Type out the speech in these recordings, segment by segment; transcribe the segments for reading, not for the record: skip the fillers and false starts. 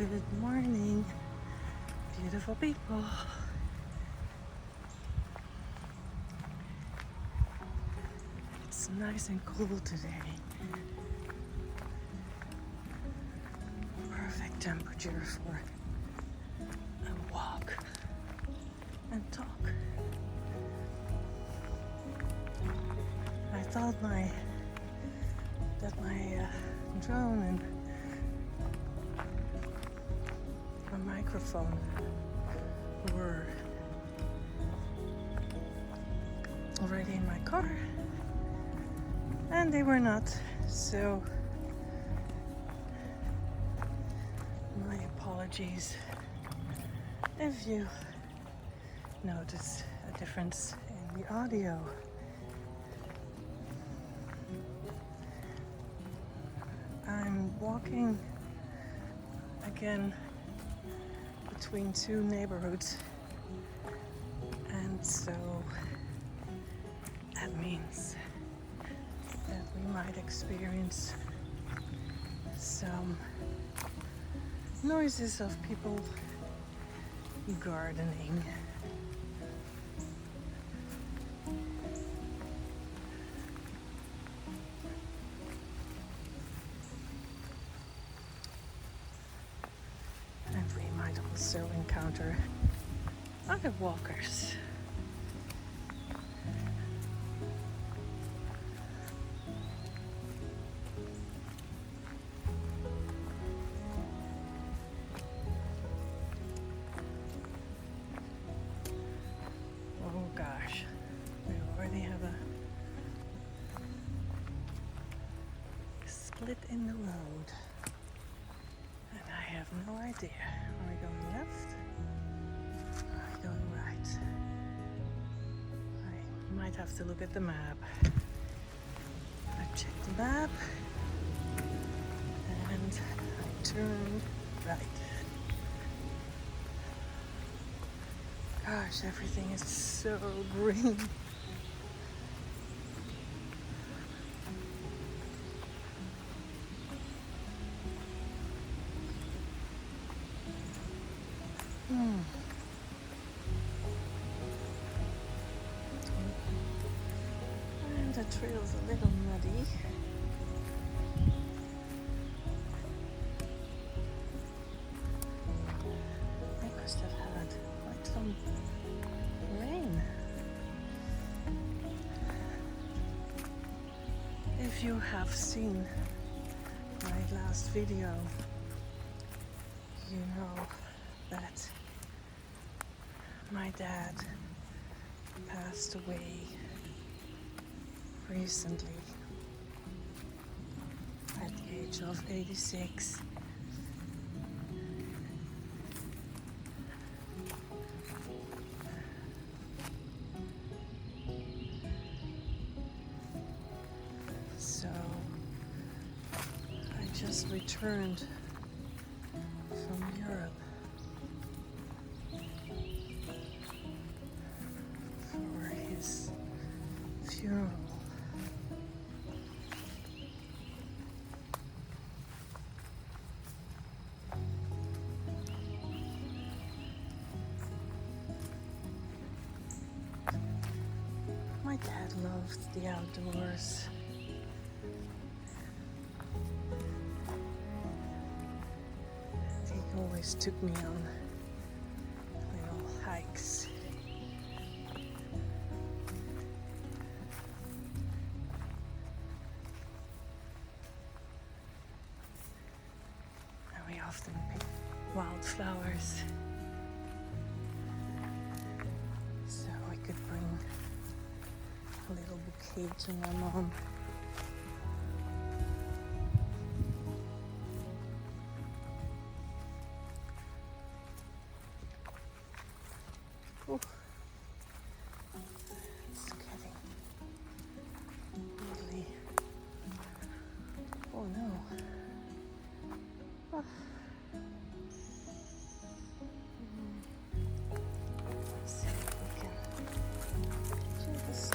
Good morning, beautiful people. It's nice and cool today. Perfect temperature for a walk and talk. I thought that my drone and my microphone were already in my car, and they were not, so my apologies if you notice a difference in the audio. I'm walking again between two neighborhoods, and so that means that we might experience some noises of people gardening. And we might also encounter other walkers. Oh gosh, we already have a split in the road. And I have no idea. Are we going left? Are we going right? I might have to look at the map. I checked the map and I turned right. Gosh, everything is so green. And the trail's a little muddy. I must have had quite some rain. If you have seen my last video, you know that my dad passed away recently at the age of 86. So I just returned from Europe for his funeral. My dad loved the outdoors. He always took me on little hikes. And we often pick wildflowers so we could bring a little bouquet to my mom. Oh, it's getting really. Oh no. Oh. Let's see if we can just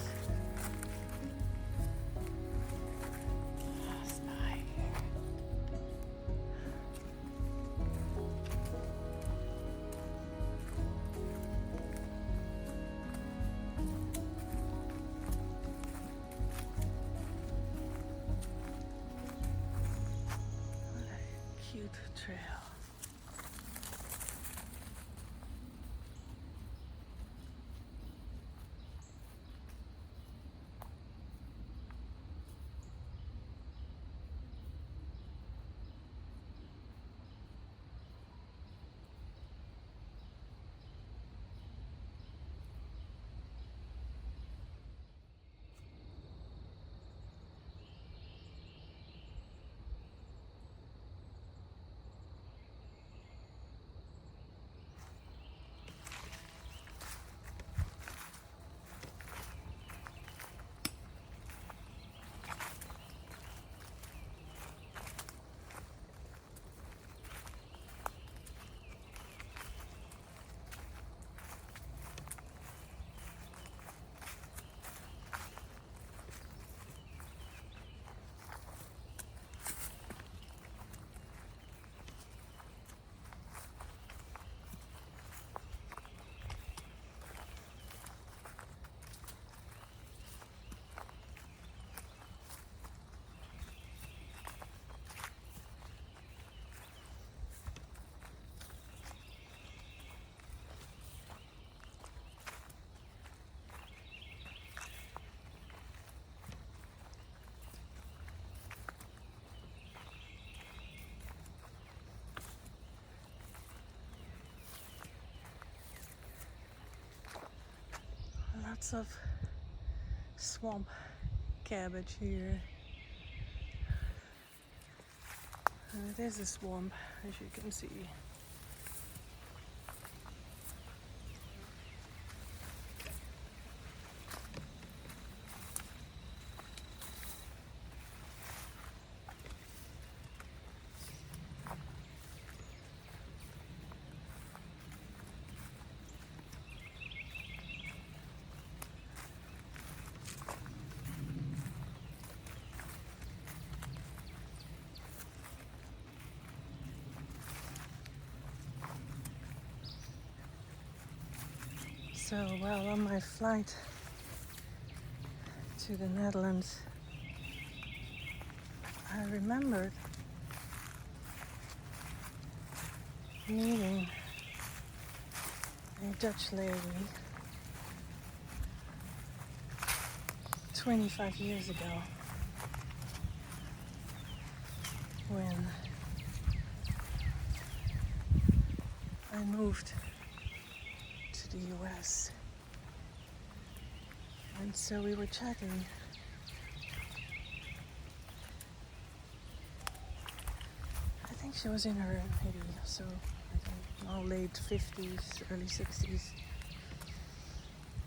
lots of swamp cabbage here. And it is a swamp, as you can see. So while on my flight to the Netherlands, I remembered meeting a Dutch lady 25 years ago when I moved to the US. And so we were chatting. I think she was in her maybe so I don't know, late 50s, early 60s.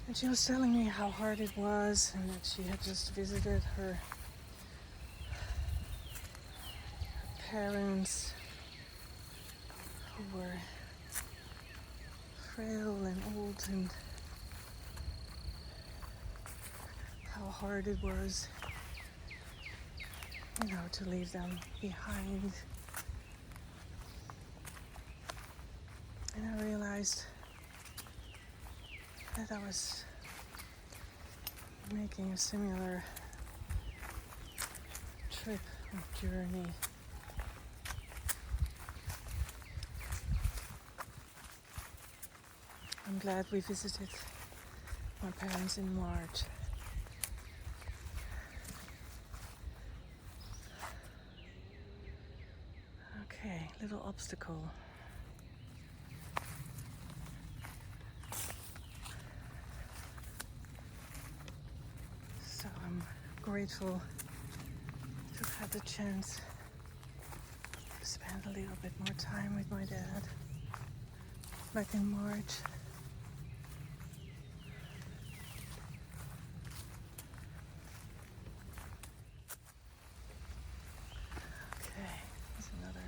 And she was telling me how hard it was and that she had just visited her parents who were frail and old, and how hard it was, you know, to leave them behind. And I realized that I was making a similar trip or journey. I'm glad we visited my parents in March. Okay, little obstacle. So I'm grateful to have had the chance to spend a little bit more time with my dad back in March. Okay, here's another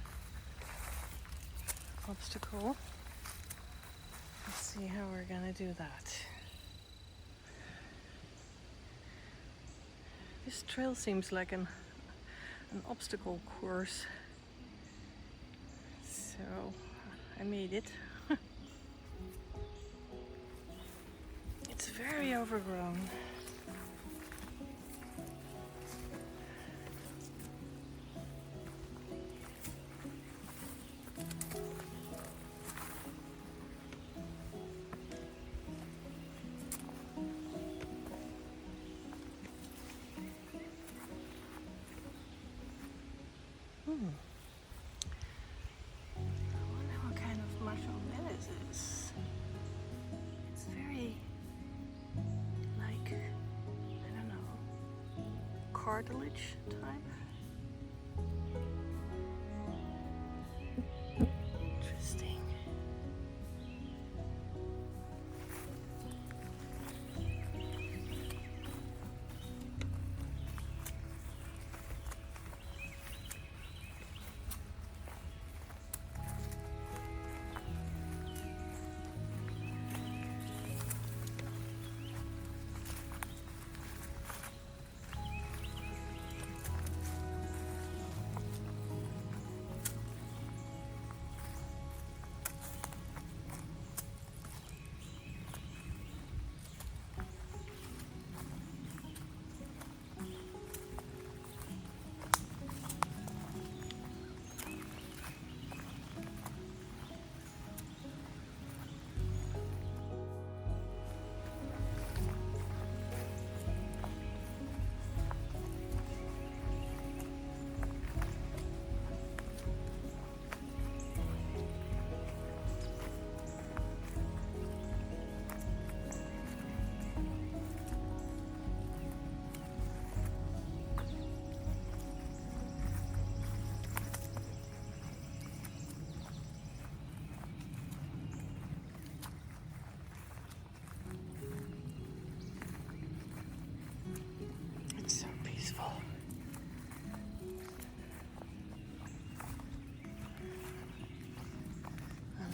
obstacle. Let's see how we're gonna do that. This trail seems like an obstacle course. So I made it. It's very overgrown. I wonder what kind of mushroom this is. It's very, like, I don't know, cartilage type. Interesting.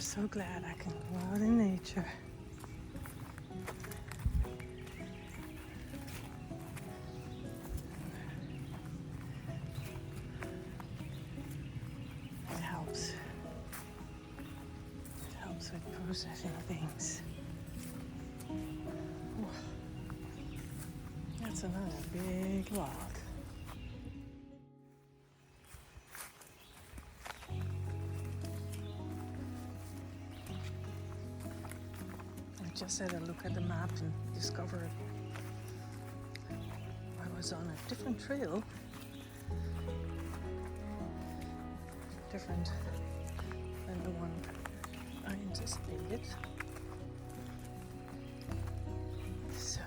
so glad I can go out in nature. It helps. It helps with processing things. Ooh. That's another big log. I just had a look at the map and discovered I was on a different trail, different than the one I anticipated. So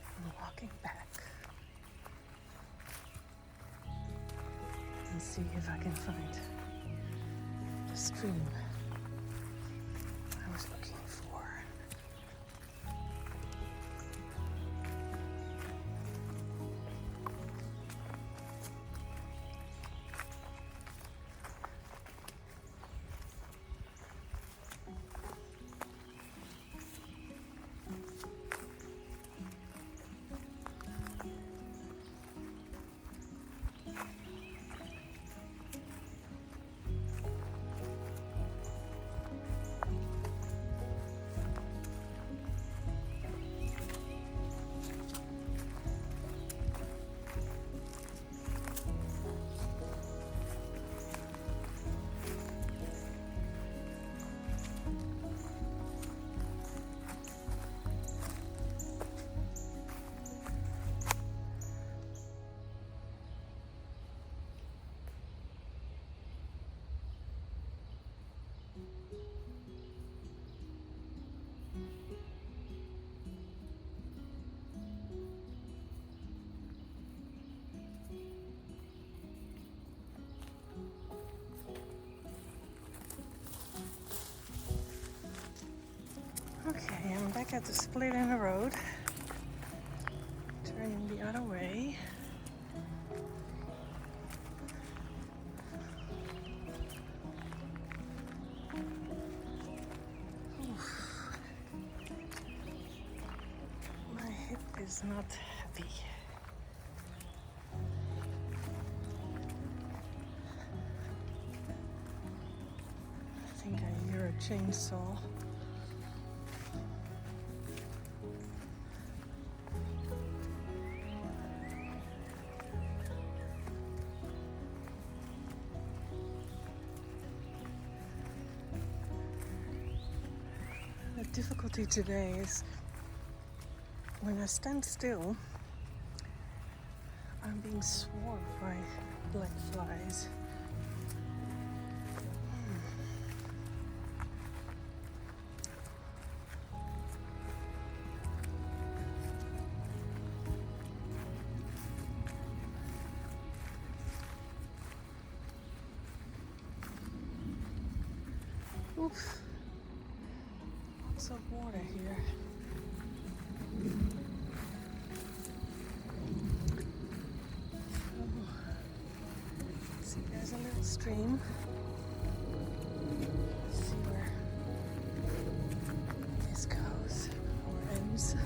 I'm walking back and see if I can find the stream I was looking for. Okay, I'm back at the split in the road, turning the other way. Oof. My hip is not happy. I think I hear a chainsaw. The difficulty today is when I stand still, I'm being swarmed by black flies. Oops. Lots of water here. Oh. See, there's a little stream. Let's see where this goes or ends.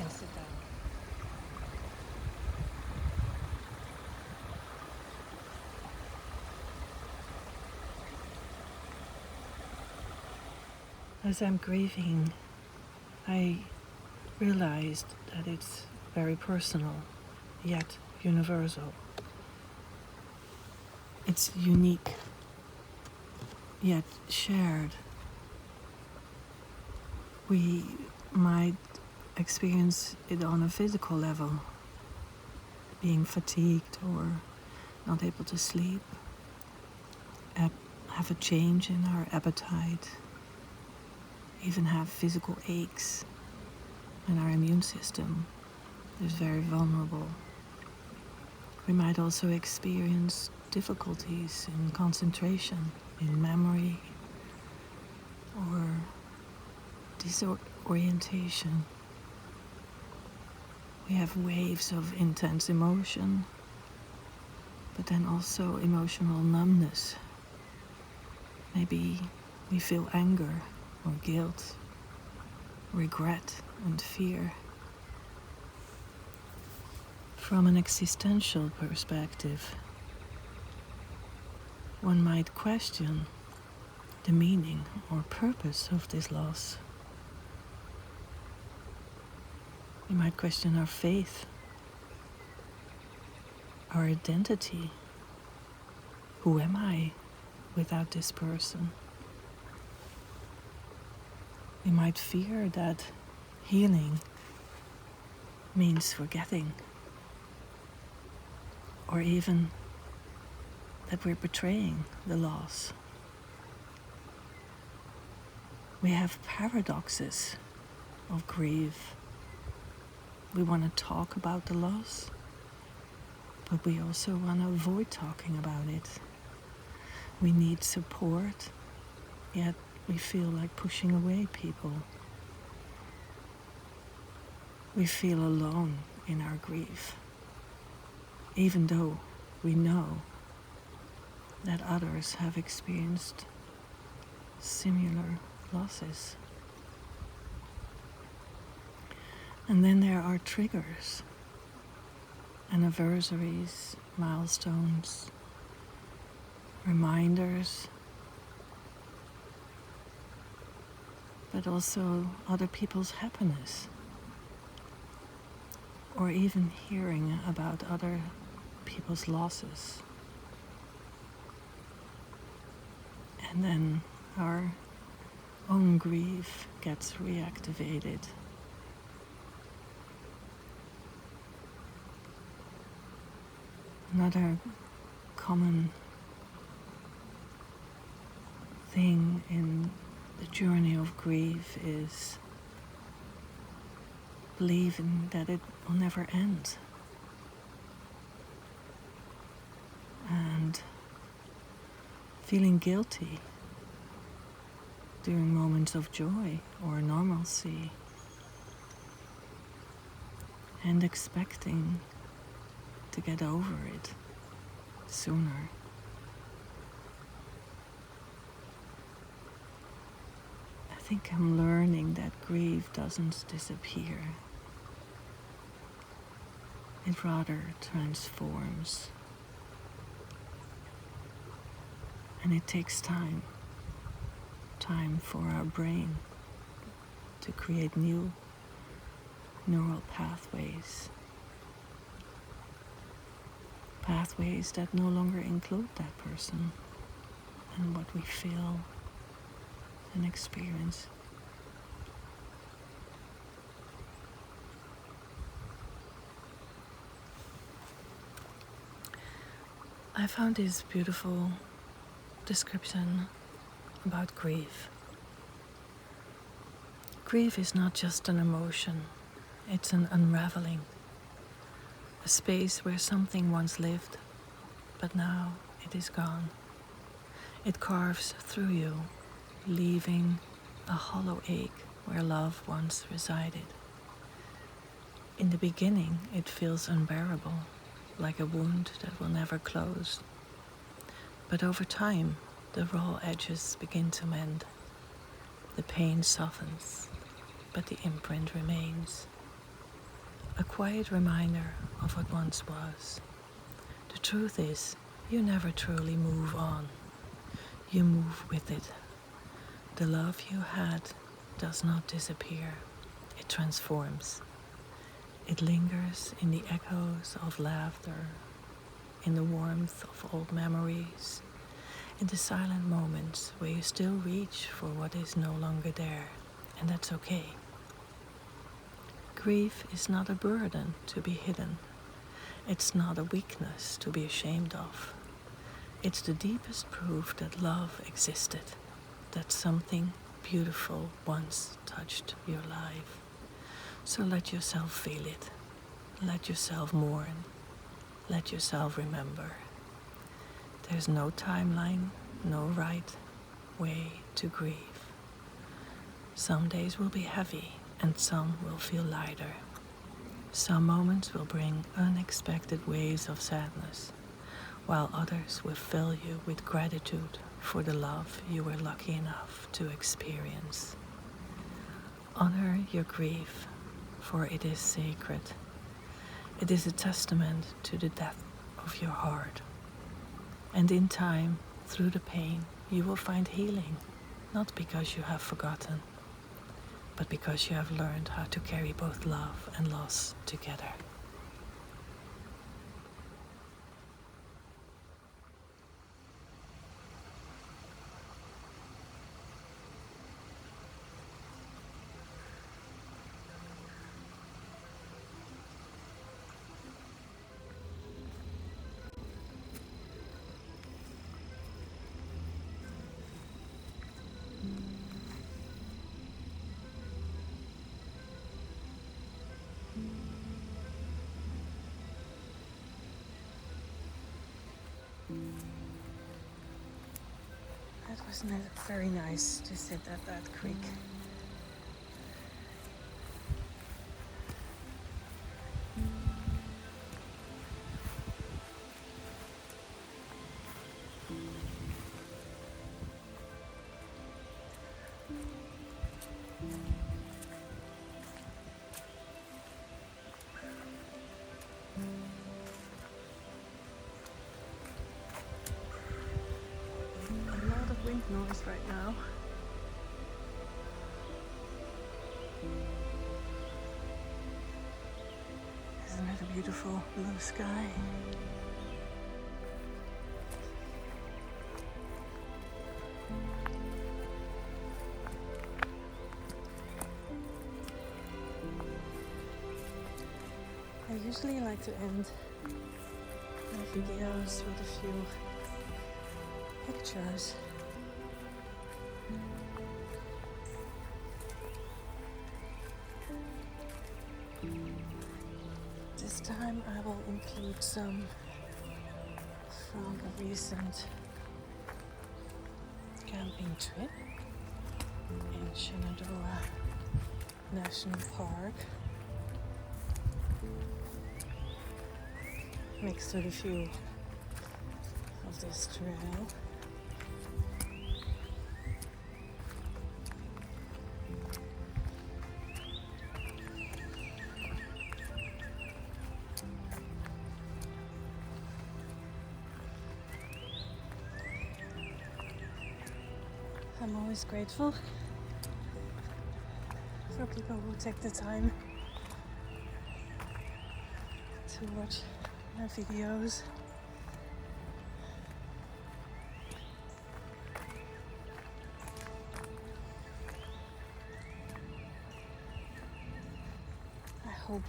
Sit down. As I'm grieving, I realized that it's very personal, yet universal. It's unique, yet shared. We might experience it on a physical level, being fatigued or not able to sleep, have a change in our appetite, even have physical aches, and our immune system is very vulnerable. We might also experience difficulties in concentration, in memory, or disorientation. We have waves of intense emotion, but then also emotional numbness. Maybe we feel anger or guilt, regret and fear. From an existential perspective, one might question the meaning or purpose of this loss. We might question our faith, our identity. Who am I without this person? We might fear that healing means forgetting, or even that we're betraying the loss. We have paradoxes of grief. We want to talk about the loss, but we also want to avoid talking about it. We need support, yet we feel like pushing away people. We feel alone in our grief, even though we know that others have experienced similar losses. And then there are triggers, anniversaries, milestones, reminders, but also other people's happiness, or even hearing about other people's losses. And then our own grief gets reactivated. Another common thing in the journey of grief is believing that it will never end, and feeling guilty during moments of joy or normalcy, and expecting to get over it sooner. I think I'm learning that grief doesn't disappear. It rather transforms. And it takes time for our brain to create new neural pathways that no longer include that person and what we feel and experience. I found this beautiful description about grief. Grief is not just an emotion, it's an unraveling, a space where something once lived, but now it is gone. It carves through you, leaving a hollow ache where love once resided. In the beginning, it feels unbearable, like a wound that will never close. But over time, the raw edges begin to mend. The pain softens, but the imprint remains. A quiet reminder of what once was. The truth is, you never truly move on. You move with it. The love you had does not disappear. It transforms. It lingers in the echoes of laughter, in the warmth of old memories, in the silent moments where you still reach for what is no longer there, and that's okay. Grief is not a burden to be hidden. It's not a weakness to be ashamed of. It's the deepest proof that love existed, that something beautiful once touched your life. So let yourself feel it. Let yourself mourn. Let yourself remember. There's no timeline, no right way to grieve. Some days will be heavy and some will feel lighter. Some moments will bring unexpected waves of sadness, while others will fill you with gratitude for the love you were lucky enough to experience. Honor your grief, for it is sacred. It is a testament to the depth of your heart. And in time, through the pain, you will find healing, not because you have forgotten, but because you have learned how to carry both love and loss together. It was very nice to sit at that creek. Wind noise right now. Isn't it a beautiful blue sky? I usually like to end my videos with a few pictures. This time I will include some from a recent camping trip in Shenandoah National Park, mixed with a few of this trail. I'm always grateful for people who take the time to watch my videos. I hope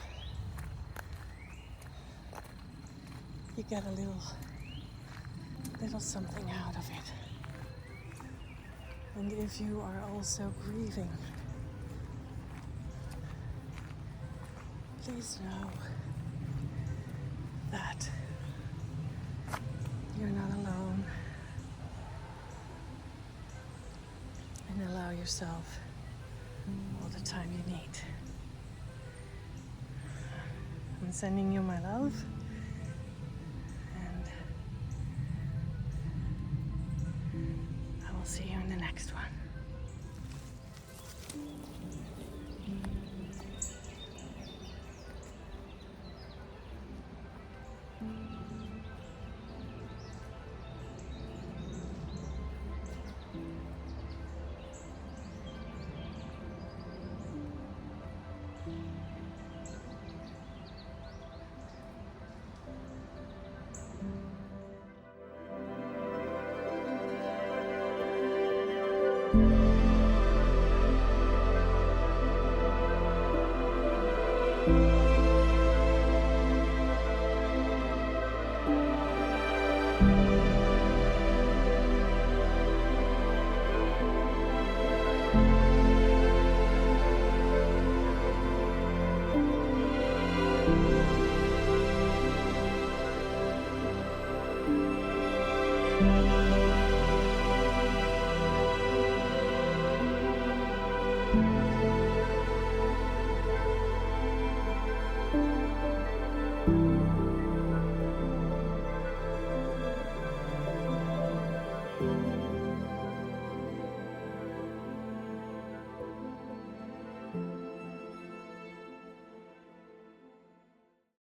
you get a little something out of it. And if you are also grieving, please know that you're not alone, and allow yourself all the time you need. I'm sending you my love, and I will see you in the next one.